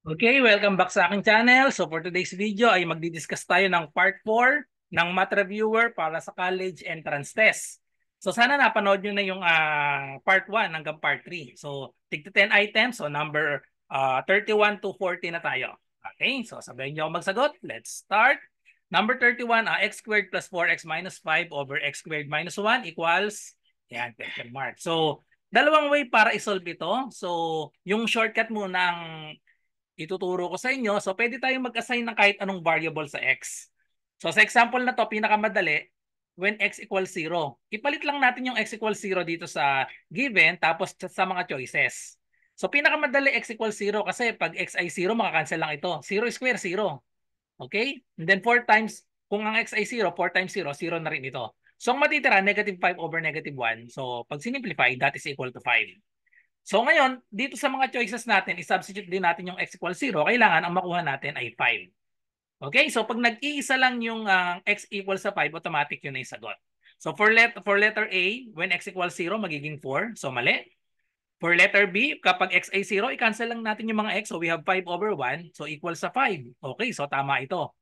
Okay, welcome back sa aking channel. So for today's video ay magdi-discuss tayo ng part 4 ng Math Reviewer para sa college entrance test. So sana napanood nyo na yung part 1 hanggang part 3. So tigto 10 items, so number 31 to 40 na tayo. Okay, so sabayin nyo ako magsagot. Let's start. Number 31, x squared plus 4x minus 5 over x squared minus 1 equals, yan, question mark. So dalawang way para isolve ito. So yung shortcut muna ang ituturo ko sa inyo. So pwede tayong mag-assign ng kahit anong variable sa x. So sa example na to, pinakamadali, when x equals 0. Ipalit lang natin yung x equals 0 dito sa given, tapos sa mga choices. So pinakamadali x equals 0 kasi pag x ay 0, makakancel lang ito. 0 square, 0. Okay? And then 4 times, kung ang x ay 0, 4 times 0, 0 na rin ito. So ang matitira, negative 5 over negative 1. So pag sinimplify, that is equal to 5. So ngayon, dito sa mga choices natin, i-substitute din natin yung x equals 0. Kailangan ang makuha natin ay 5. Okay, so pag nag-iisa lang yung x equals sa 5, automatic yun na yung sagot. So for letter A, when x equals 0, magiging 4. So mali. For letter B, kapag x ay 0, i-cancel lang natin yung mga x. So we have 5 over 1, so equals sa 5. Okay, so tama ito.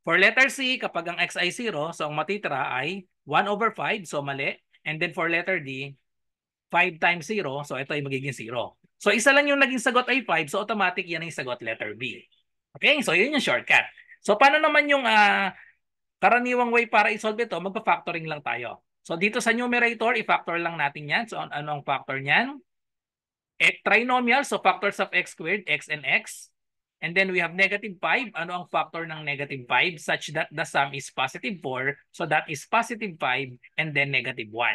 For letter C, kapag ang x ay 0, so ang matitira ay 1 over 5, so mali. And then for letter D, 5 times 0, so ito ay magiging 0. So isa lang yung naging sagot ay 5, so automatic yan yung sagot letter B. Okay, so yun yung shortcut. So paano naman yung karaniwang way para isolve ito? Magpa-factoring lang tayo. So dito sa numerator, i-factor lang natin yan. So ano ang factor niyan? Trinomial, so factors of x squared, x and x. And then we have negative 5. Ano ang factor ng negative 5? Such that the sum is positive 4. So that is positive 5 and then negative 1.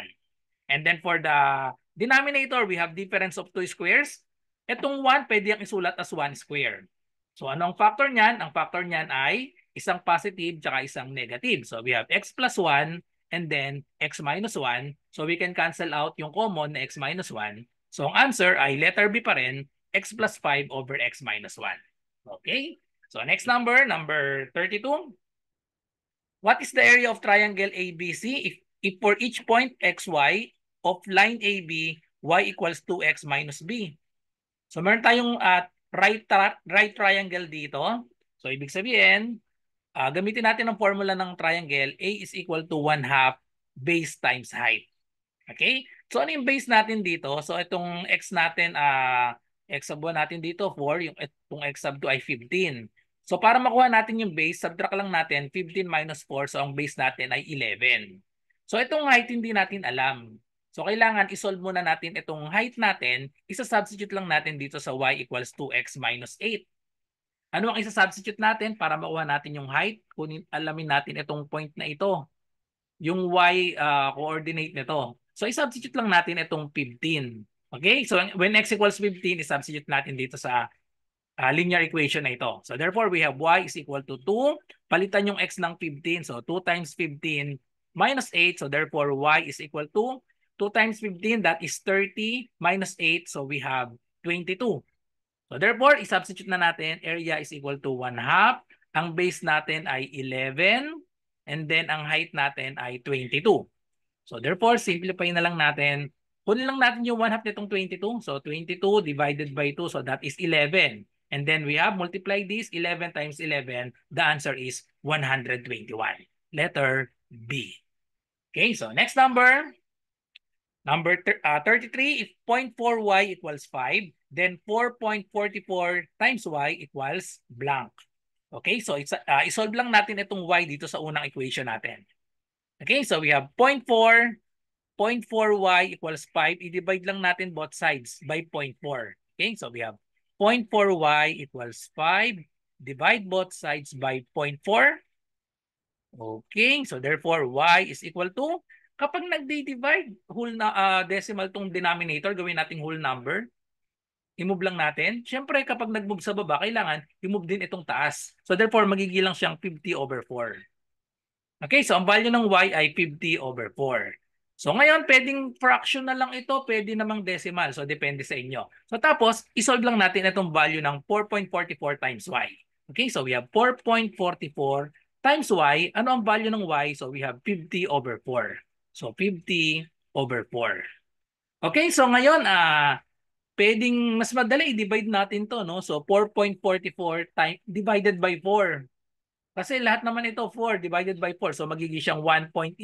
And then for the denominator, we have difference of 2 squares. Itong 1, pwede yung isulat as 1 square. So ano ang factor niyan? Ang factor niyan ay isang positive tsaka isang negative. So we have x plus 1 and then x minus 1. So we can cancel out yung common na x minus 1. So ang answer ay letter B pa rin, x plus 5 over x minus 1. Okay? So next number, number 32. What is the area of triangle ABC if for each point xy of line AB, y equals 2x minus b? So meron tayong right triangle dito. So ibig sabihin, gamitin natin ang formula ng triangle. A is equal to 1/2 base times height. Okay? So ano yung base natin dito? So itong x natin, x sub 1 natin dito 4, yung itong x sub 2 ay 15. So para makuha natin yung base, subtract lang natin 15 minus 4. So ang base natin ay 11. So itong height hindi natin alam. So kailangan isolve muna natin itong height natin. Isa-substitute lang natin dito sa y equals 2x minus 8. Ano ang isa-substitute natin para makuha natin yung height? Alamin natin itong point na ito. Yung y coordinate nito. So i-substitute lang natin itong 15. Okay? So when x equals 15, i-substitute natin dito sa linear equation na ito. So therefore, we have y is equal to 2. Palitan yung x ng 15. So 2 times 15 minus 8. So therefore, y is equal to 2 times 15. That is 30 minus 8. So we have 22. So therefore, i-substitute na natin. Area is equal to 1/2. Ang base natin ay 11. And then ang height natin ay 22. So therefore, simplify na lang natin. Kunin lang natin yung 1/2 nitong 22. So 22 divided by 2. So that is 11. And then we have multiply this 11 times 11. The answer is 121. Letter B. Okay, so next number. Number 33, if 0.4y equals 5, then 4.44 times y equals blank. Okay, so isolve lang natin itong y dito sa unang equation natin. Okay, so we have 0.4y equals 5. I-divide lang natin both sides by 0.4. Okay, so we have 0.4y equals 5. Divide both sides by 0.4. Okay, so therefore y is equal to, kapag nagdi-divide whole na decimal tong denominator, gawin nating whole number. I-move lang natin. Siyempre kapag nag-move sa baba, kailangan i-move din itong taas. So therefore magiging lang siyang 50 over 4. Okay, so ang value ng y ay 50 over 4. So ngayon, pwedeng fraction na lang ito, pwede namang decimal. So depende sa inyo. So tapos, isolve lang natin itong value ng 4.44 times y. Okay, so we have 4.44 times y. Ano ang value ng y? So we have 50 over 4. So 50 over 4. Okay, so ngayon, pwedeng mas madali i-divide natin to, no? So 4.44 time divided by 4. Kasi lahat naman ito 4 divided by 4. So magiging siyang 1.11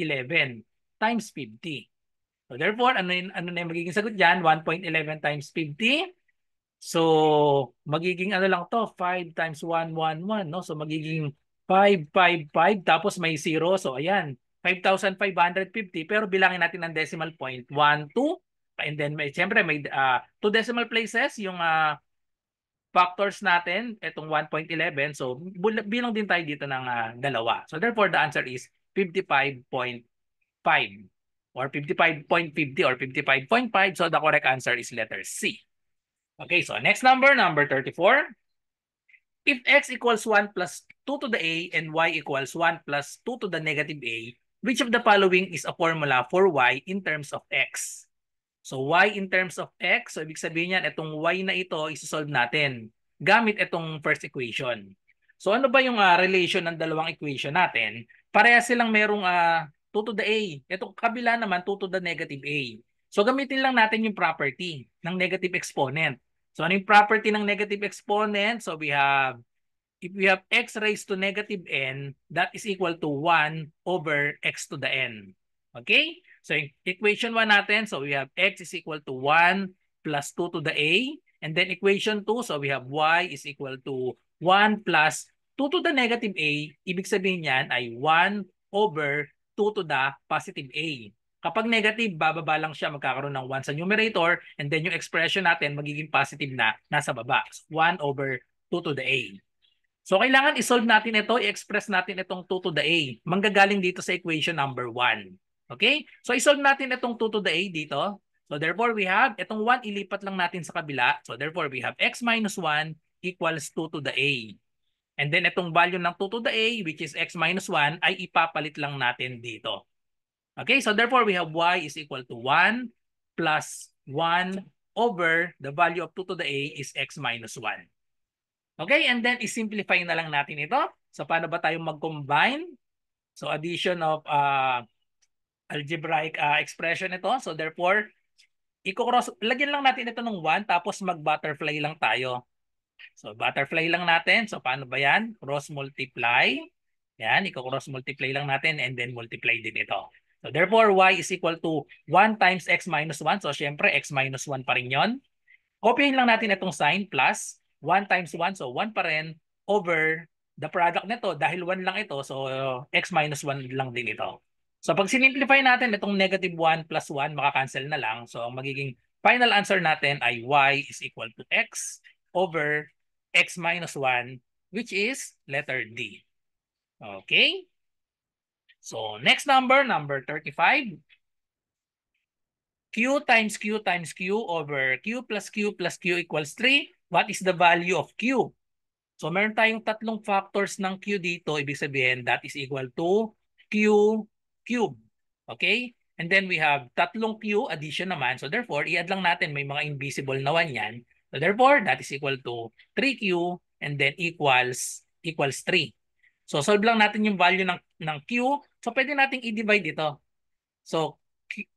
times 50. So therefore, ano na yung magiging sagot diyan? 1.11 times 50. So magiging ano lang to, 5 times 111, no? So magiging 555 tapos may 0. So ayan, 5,550 pero bilangin natin ng decimal point 1, 2 and then may siyempre may 2 decimal places yung factors natin itong 1.11. So bilang din tayo dito ng dalawa. So therefore the answer is 55.5 or 55.50 or 55.5. So the correct answer is letter C. Okay, so next number 34. If x equals 1 plus 2 to the a and y equals 1 plus 2 to the negative a, which of the following is a formula for y in terms of x? So y in terms of x, so ibig sabihin yan, itong y na ito, isosolve natin gamit itong first equation. So ano ba yung relation ng dalawang equation natin? Pareha silang merong 2 to the a. Itong kabila naman 2 to the negative a. So gamitin lang natin yung property ng negative exponent. So ano yung property ng negative exponent? So if we have x raised to negative n, that is equal to 1 over x to the n. Okay? So equation 1 natin, so we have x is equal to 1 plus 2 to the a. And then equation 2, so we have y is equal to 1 plus 2 to the negative a. Ibig sabihin yan ay 1 over 2 to the positive a. Kapag negative, bababa lang siya, magkakaroon ng 1 sa numerator, and then yung expression natin magiging positive na nasa baba. 1 over 2 to the a. So kailangan isolve natin ito, i-express natin itong 2 to the a. Manggagaling dito sa equation number 1. Okay? So isolve natin itong 2 to the a dito. So therefore we have, itong 1 ilipat lang natin sa kabila. So therefore we have x minus 1 equals 2 to the a. And then itong value ng 2 to the a, which is x minus 1, ay ipapalit lang natin dito. Okay? So therefore we have y is equal to 1 plus 1 over the value of 2 to the a is x minus 1. Okay, and then i-simplify na lang natin ito. So paano ba tayo mag-combine? So addition of algebraic expression ito. So therefore, lagyan lang natin ito ng 1 tapos mag-butterfly lang tayo. So butterfly lang natin. So paano ba yan? Cross multiply. Yan, i-cross multiply lang natin and then multiply din ito. So therefore, y is equal to 1 times x minus 1. So syempre, x minus 1 pa rin yun. Copyhin lang natin itong sign plus 1 times 1. So 1 pa rin over the product nito. Dahil 1 lang ito, so x minus 1 lang din ito. So pag sinimplify natin itong negative 1 plus 1, makakancel na lang. So ang magiging final answer natin ay y is equal to x over x minus 1, which is letter D. Okay? So next number 35. Q times Q times Q over Q plus Q plus Q equals 3. What is the value of Q? So meron tayong tatlong factors ng Q dito. Ibig sabihin that is equal to Q cube. Okay? And then we have tatlong Q addition naman. So therefore, i-add lang natin. May mga invisible na 1 yan. So therefore, that is equal to 3Q and then equals 3. So solve lang natin yung value ng Q. So pwede nating i-divide ito. So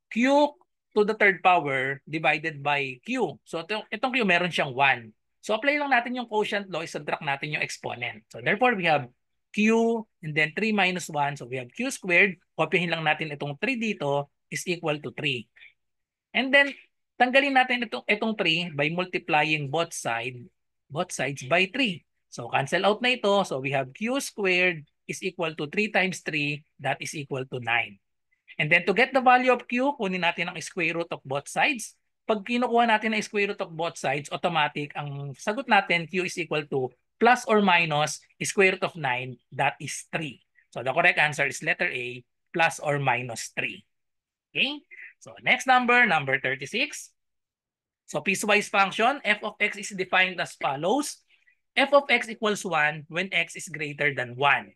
Q to the third power divided by Q. So itong Q meron siyang 1. So apply lang natin yung quotient law, subtract natin yung exponent. So therefore we have Q and then 3 minus 1. So we have Q squared. Kopyahin lang natin itong 3 dito is equal to 3. And then tanggalin natin itong 3 by multiplying both sides by 3. So cancel out na ito. So we have Q squared is equal to 3 times 3. That is equal to 9. And then to get the value of Q, kunin natin ang square root of both sides. Pag kinukuha natin ang square root of both sides, automatic, ang sagot natin, Q is equal to plus or minus square root of 9, that is 3. So the correct answer is letter A, plus or minus 3. Okay? So next number 36. So piecewise function, f of x is defined as follows. F of x equals 1 when x is greater than 1.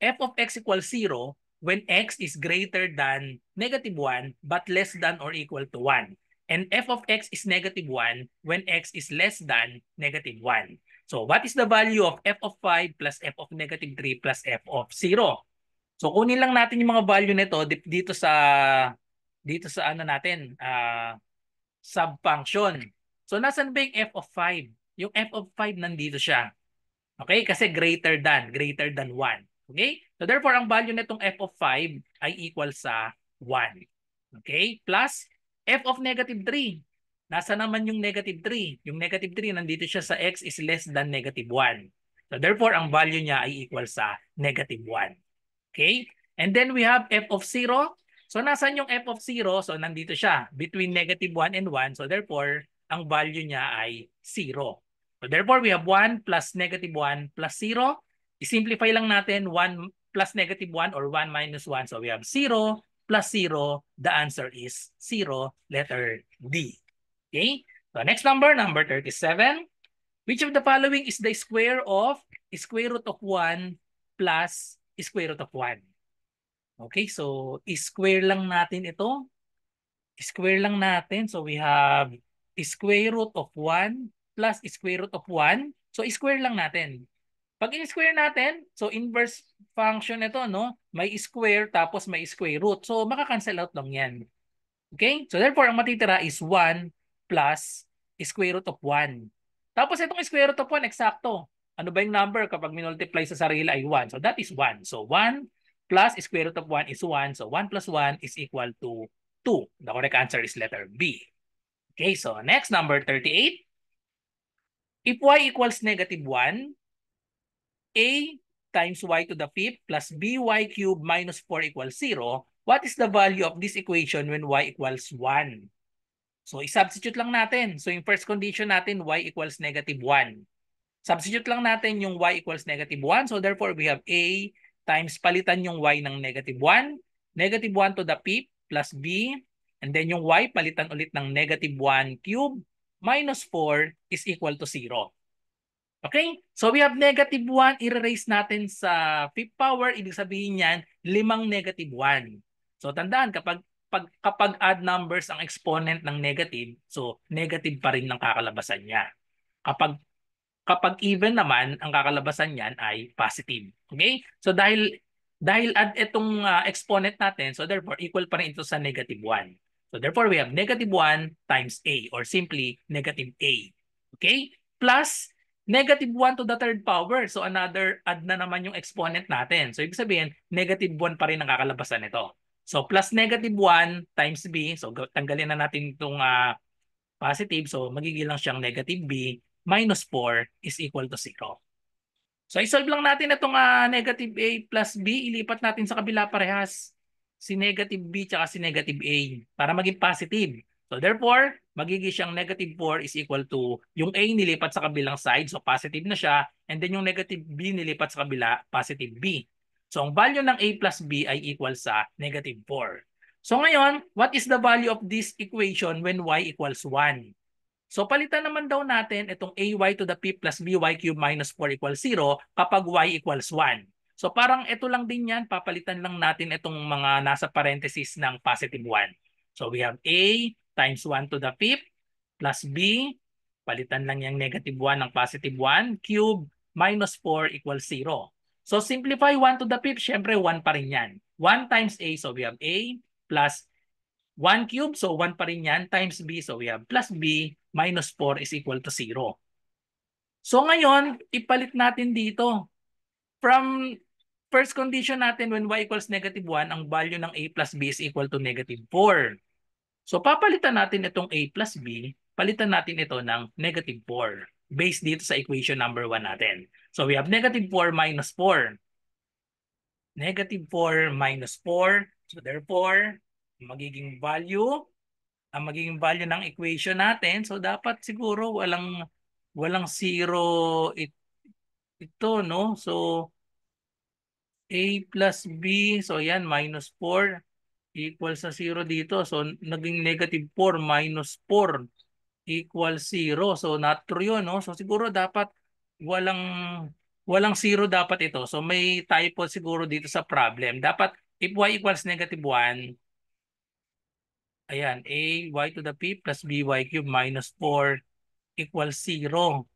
F of x equals 0 when x is greater than negative 1 but less than or equal to 1. And f of x is negative 1 when x is less than negative 1. So what is the value of f of 5 plus f of negative 3 plus f of 0? So kunin lang natin yung mga value nito dito sa ano natin, sub function. So nasan ba yung f of 5? Yung f of 5 nandito siya. Okay? Kasi greater than 1. Okay? So therefore, ang value nitong f of 5 ay equal sa 1. Okay? Plus f of negative 3. Nasa naman yung negative 3? Yung negative 3 nandito siya sa x is less than negative 1. So therefore, ang value niya ay equal sa negative 1. Okay? And then we have f of 0. So nasan yung f of 0? So nandito siya between negative 1 and 1. So therefore, ang value niya ay 0. So therefore, we have 1 plus negative 1 plus 0. I-simplify lang natin 1 plus negative 1 or 1 minus 1. So we have 0 plus 0. The answer is 0, letter D. Okay? So next number 37. Which of the following is the square root of 1 plus square root of 1? Okay, so square lang natin ito. Square lang natin. So we have square root of 1 plus square root of 1. So square lang natin. Pag in-square natin, so inverse function ito, no? May square tapos may square root. So makakancel out lang yan. Okay? So therefore, ang matitira is 1 plus square root of 1. Tapos itong square root of 1, eksakto. Ano ba yung number kapag minultiply sa sarili ay 1? So that is 1. So 1 plus square root of 1 is 1. So 1 plus 1 is equal to 2. The correct answer is letter B. Okay, so next, number 38. If y equals negative 1, a times y to the fifth plus by cubed minus 4 equals 0, what is the value of this equation when y equals 1? So, i-substitute lang natin. So, yung first condition natin, y equals negative 1. Substitute lang natin yung y equals negative 1. So, therefore, we have a times palitan yung y ng negative 1. Negative 1 to the fifth plus b. And then yung y palitan ulit ng negative 1 cube minus 4 is equal to 0. Okay? So, we have negative 1. I-erase natin sa fifth power. Ibig sabihin yan, 5 negative 1. So, tandaan, kapag odd numbers ang exponent ng negative, so negative pa rin ng kakalabasan niya. Kapag even naman, ang kakalabasan niyan ay positive. Okay? So dahil add itong exponent natin, so therefore equal pa rin ito sa negative 1. So therefore we have negative 1 times a or simply negative a. Okay? Plus negative 1 to the third power. So another add na naman yung exponent natin. So ibig sabihin, negative 1 pa rin ang kakalabasan nito. So plus negative 1 times b. So tanggalin na natin itong positive. So magiging lang siyang negative b minus 4 is equal to 0. So isolve lang natin itong negative a plus b. Ilipat natin sa kabila parehas. Si negative b tsaka si negative a para maging positive. So therefore, magiging siyang negative 4 is equal to yung a nilipat sa kabilang side. So positive na siya. And then yung negative b nilipat sa kabila, positive b. So ang value ng a plus b ay equal sa negative 4. So ngayon, what is the value of this equation when y equals 1? So palitan naman daw natin itong ay to the p plus by cubed minus 4 equals 0 kapag y equals 1. So parang ito lang din yan, papalitan lang natin itong mga nasa parenthesis ng positive 1. So we have a times 1 to the fifth plus b, palitan lang yung negative 1 ng positive 1, cube minus 4 equals 0. So simplify 1 to the fifth, syempre 1 pa rin yan. 1 times a, so we have a plus 1 cube, so 1 pa rin yan, times b, so we have plus b minus 4 is equal to 0. So ngayon, ipalit natin dito. From first condition natin, when y equals negative 1, ang value ng a plus b is equal to negative 4. So papalitan natin itong a plus b, palitan natin ito ng negative 4 based dito sa equation number 1 natin. So we have negative 4 minus 4. Negative 4 minus 4. So therefore, magiging value ng equation natin, so dapat siguro walang zero ito, no? So a plus b, so yan minus 4 equals sa 0 dito. So naging negative 4 minus 4 equals 0. So not true yun, no? So siguro dapat walang walang 0 dapat ito. So may typo siguro dito sa problem. Dapat if y equals negative 1, ayan, a y to the p plus by cubed minus 4 equals 0.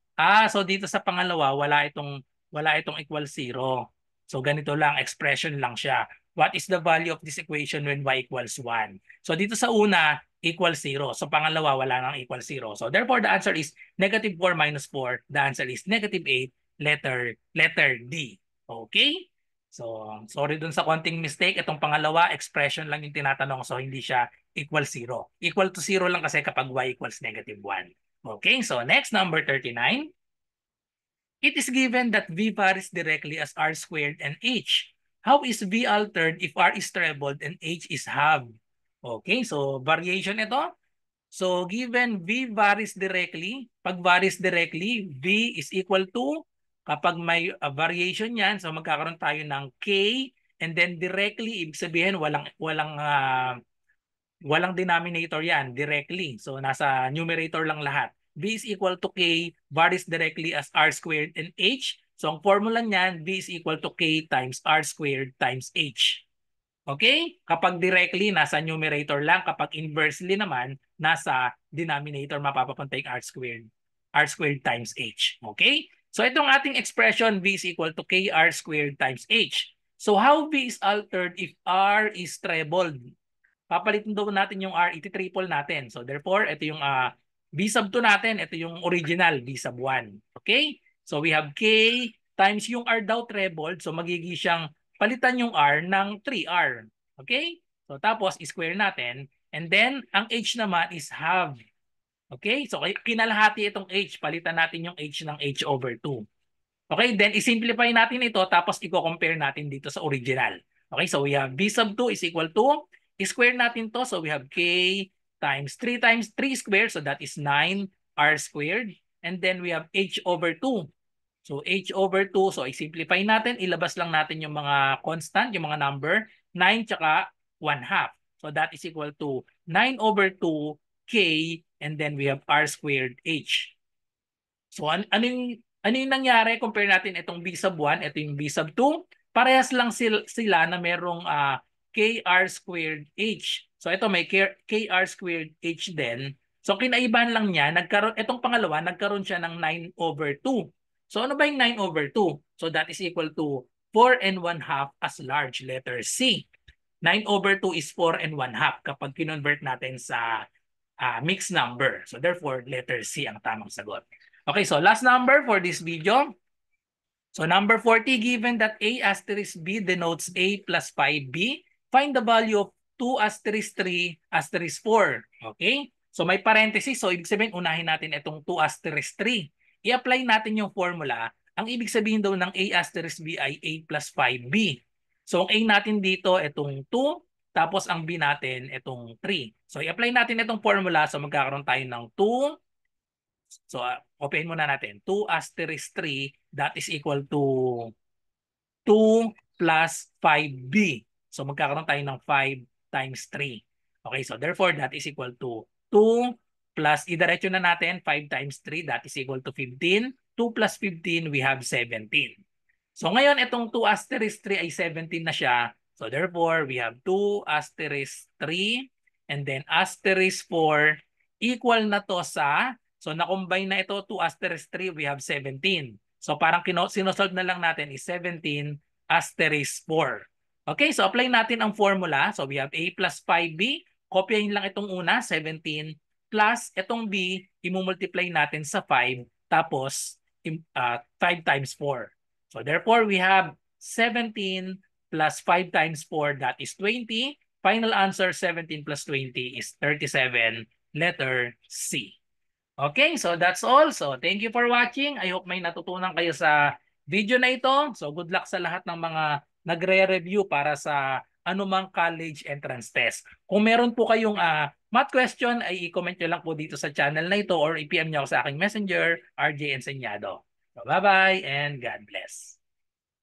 So dito sa pangalawa, wala itong equal 0. So ganito lang, expression lang siya. What is the value of this equation when y equals 1? So dito sa una, equals 0. So pangalawa, wala nang equal 0. So therefore, the answer is negative 4 minus 4. The answer is negative 8, letter D. Okay? So sorry dun sa konting mistake. Itong pangalawa, expression lang yung tinatanong. So hindi siya equal 0. Equal to 0 lang kasi kapag y equals negative 1. Okay, so next, number 39. It is given that V varies directly as R squared and H. How is V altered if R is trebled and H is halved? Okay, so variation ito. So given V varies directly, pag varies directly, V is equal to, kapag may variation yan, so magkakaroon tayo ng K, and then directly, ibig sabihin walang denominator yan directly. So nasa numerator lang lahat. V is equal to K varies directly as R squared and H. So ang formula niyan, V is equal to K times R squared times H. Okay? Kapag directly, nasa numerator lang. Kapag inversely naman, nasa denominator mapapapunta yung R squared. R squared times H. Okay? So itong ating expression, V is equal to KR squared times H. So how V is altered if R is trebled? Papalitin daw natin yung R, iti-triple natin. So therefore, ito yung B sub 2 natin, ito yung original, B sub 1. Okay? So we have K times yung R daw trebled, so magiging siyang palitan yung R ng 3R. Okay? So tapos, square natin. And then, ang H naman is half. Okay? So kinalahati itong H, palitan natin yung H ng H over 2. Okay? Then, isimplify natin ito, tapos i-compare natin dito sa original. Okay? So we have B sub 2 is equal to, square natin to, so we have K times 3 squared, so that is 9R squared. And then we have H over 2. So H over 2, so i-simplify natin, ilabas lang natin yung mga constant, yung mga number, 9 tsaka 1/2. So that is equal to 9 over 2 K, and then we have R squared H. So ano yung nangyari? Compare natin itong B sub 1, ito yung B sub 2. Parehas lang sila na merong KR squared H. So ito may KR squared H din. So kinaibahan lang niya, itong pangalawa, nagkaroon siya ng 9 over 2. So ano ba yung 9 over 2? So that is equal to 4 and 1/2 as large, letter C. 9 over 2 is 4 and 1/2 kapag kinonvert natin sa mixed number. So therefore, letter C ang tamang sagot. Okay, so last number for this video. So number 40, given that A asterisk B denotes A plus 5B, find the value of 2 asterisk 3 asterisk 4. Okay? So may parenthesis. So ibig sabihin, unahin natin itong 2 asterisk 3. I-apply natin yung formula. Ang ibig sabihin daw ng A asterisk B ay A plus 5B. So ang A natin dito, itong 2. Tapos ang B natin, itong 3. So i-apply natin itong formula. So magkakaroon tayo ng 2. So open muna natin. 2 asterisk 3, that is equal to 2 plus 5B. So magkakaroon tayo ng 5 times 3. Okay, so therefore that is equal to 2 plus, idiretso na natin, 5 times 3, that is equal to 15. 2 plus 15, we have 17. So ngayon, itong 2 asterisk 3 ay 17 na siya. So therefore, we have 2 asterisk 3 and then asterisk 4 equal na to sa, so na-combine na ito, 2 asterisk 3, we have 17. So parang sinosolve na lang natin is 17 asterisk 4. Okay, so apply natin ang formula. So we have A plus 5B. Kopyahin lang itong una, 17, plus itong B, imumultiply natin sa 5, tapos 5 times 4. So therefore, we have 17 plus 5 times 4, that is 20. Final answer, 17 plus 20 is 37, letter C. Okay, so that's all. So thank you for watching. I hope may natutunan kayo sa video na ito. So good luck sa lahat ng mga nagre-review para sa anumang college entrance test. Kung meron po kayong math question, ay i-comment nyo lang po dito sa channel na ito or i-PM nyo ako sa aking messenger, RJ Enseñado. So bye-bye and God bless.